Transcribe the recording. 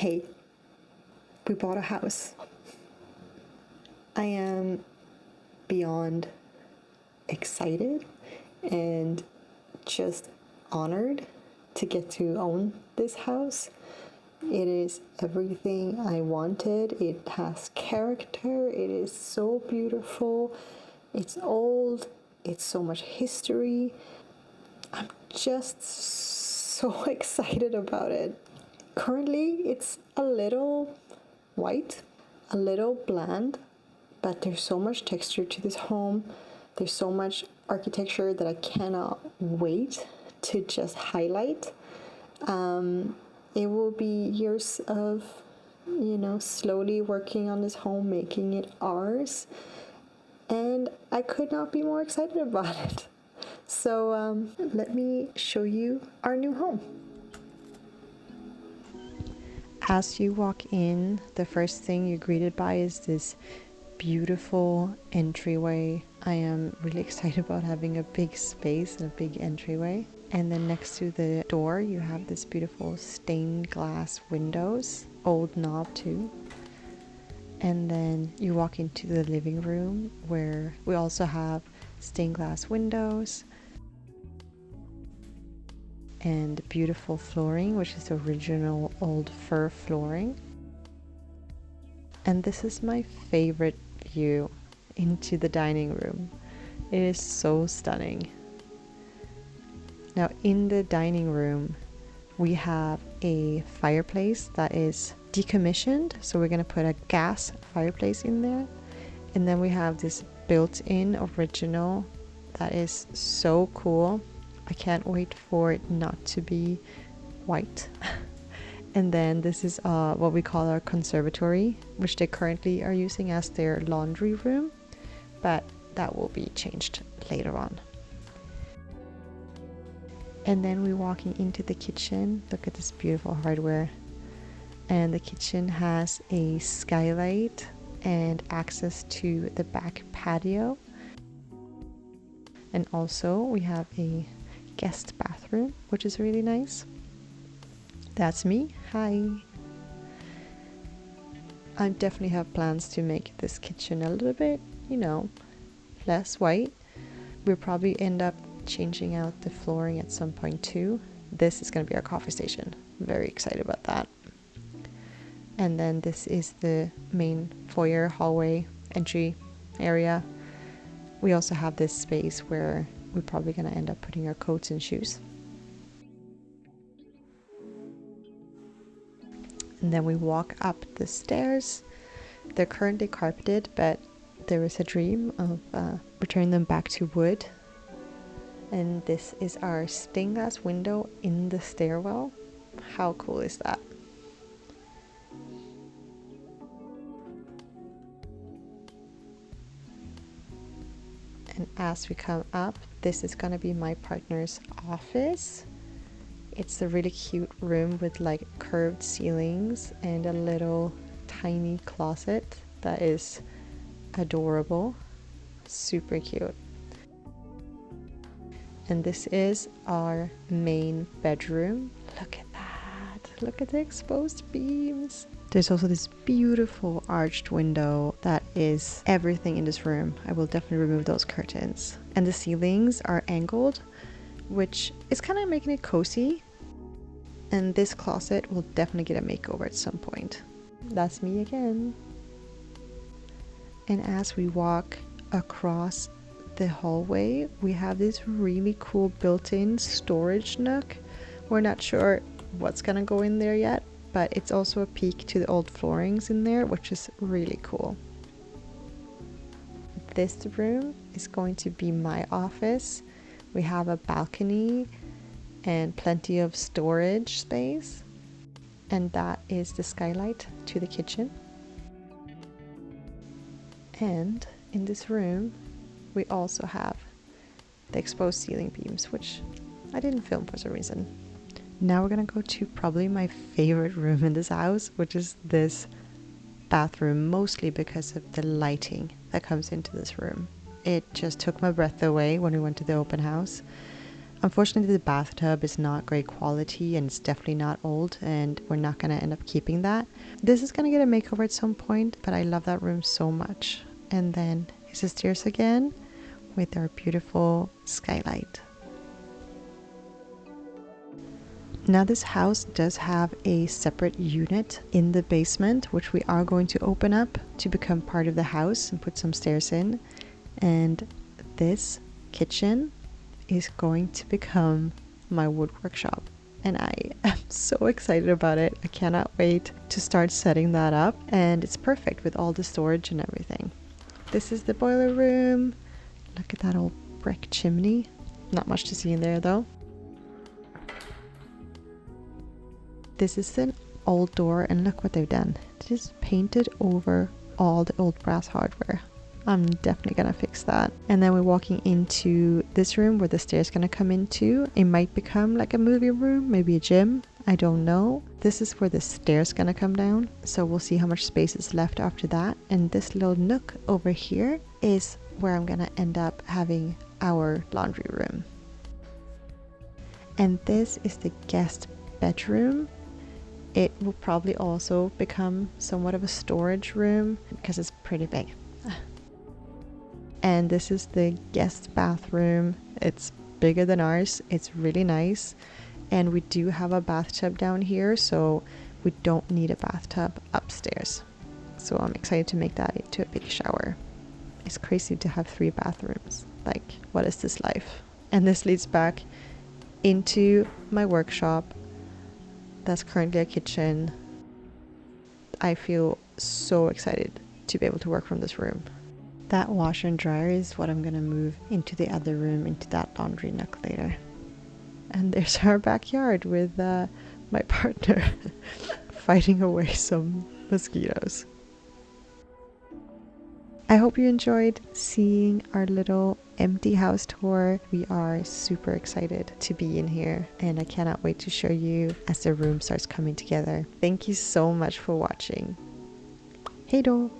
hey, we bought a house. I am beyond excited and just honored to get to own this house. It is everything I wanted. It has character. It is so beautiful. It's old. It's so much history. I'm just so excited about it. Currently, it's a little white, a little bland, but there's so much texture to this home. There's so much architecture that I cannot wait to just highlight. It will be years of, slowly working on this home, making it ours. And I could not be more excited about it. So let me show you our new home. As you walk in, the first thing you're greeted by is this beautiful entryway. I am really excited about having a big space and a big entryway. And then next to the door, you have this beautiful stained glass windows, old knob too. And then you walk into the living room where we also have stained glass windows and beautiful flooring, which is original old fir flooring. And this is my favorite view into the dining room. It is so stunning. Now in the dining room, we have a fireplace that is decommissioned. So we're gonna put a gas fireplace in there. And then we have this built-in original that is so cool. I can't wait for it not to be white. And then this is what we call our conservatory, which they currently are using as their laundry room, but that will be changed later on. And then we're walking into the kitchen. Look at this beautiful hardware. And the kitchen has a skylight and access to the back patio. And also we have a guest bathroom, which is really nice. That's me. Hi. I definitely have plans to make this kitchen a little bit, less white. We'll probably end up changing out the flooring at some point too. This is going to be our coffee station. I'm very excited about that. And then this is the main foyer, hallway, entry area. We also have this space where we're probably going to end up putting our coats and shoes. And then we walk up the stairs. They're currently carpeted, but there is a dream of returning them back to wood. And this is our stained glass window in the stairwell. How cool is that? And as we come up, this is gonna be my partner's office. It's a really cute room with like curved ceilings and a little tiny closet that is adorable. Super cute. And this is our main bedroom. Look at that. Look at the exposed beams. There's also this beautiful arched window that is everything in this room. I will definitely remove those curtains. And the ceilings are angled, which is kind of making it cozy. And this closet will definitely get a makeover at some point. That's me again. And as we walk across the hallway, we have this really cool built-in storage nook. We're not sure what's gonna go in there yet, but it's also a peek to the old floorings in there, which is really cool. This room is going to be my office. We have a balcony and plenty of storage space, and that is the skylight to the kitchen. And in this room we also have the exposed ceiling beams, which I didn't film for some reason. Now we're gonna go to probably my favorite room in this house, which is this bathroom, mostly because of the lighting that comes into this room. It just took my breath away when we went to the open house. Unfortunately, the bathtub is not great quality and it's definitely not old, and we're not going to end up keeping that. This is going to get a makeover at some point, but I love that room so much. And then here's the stairs again with our beautiful skylight. Now this house does have a separate unit in the basement, which we are going to open up to become part of the house and put some stairs in. And this kitchen is going to become my wood workshop. And I am so excited about it. I cannot wait to start setting that up. And it's perfect with all the storage and everything. This is the boiler room. Look at that old brick chimney. Not much to see in there though. This is an old door, and look what they've done. They just painted over all the old brass hardware. I'm definitely gonna fix that. And then we're walking into this room where the stairs gonna come into. It might become like a movie room, maybe a gym. I don't know. This is where the stairs gonna come down. So we'll see how much space is left after that. And this little nook over here is where I'm gonna end up having our laundry room. And this is the guest bedroom. It will probably also become somewhat of a storage room because it's pretty big. And this is the guest bathroom. It's bigger than ours. It's really nice. And we do have a bathtub down here, so we don't need a bathtub upstairs. So I'm excited to make that into a big shower. It's crazy to have 3 bathrooms. Like, what is this life? And this leads back into my workshop. That's currently a kitchen. I feel so excited to be able to work from this room. That washer and dryer is what I'm gonna move into the other room, into that laundry nook later. And there's our backyard with my partner fighting away some mosquitoes. I hope you enjoyed seeing our little empty house tour. We are super excited to be in here, and I cannot wait to show you as the room starts coming together. Thank you so much for watching. Hej då!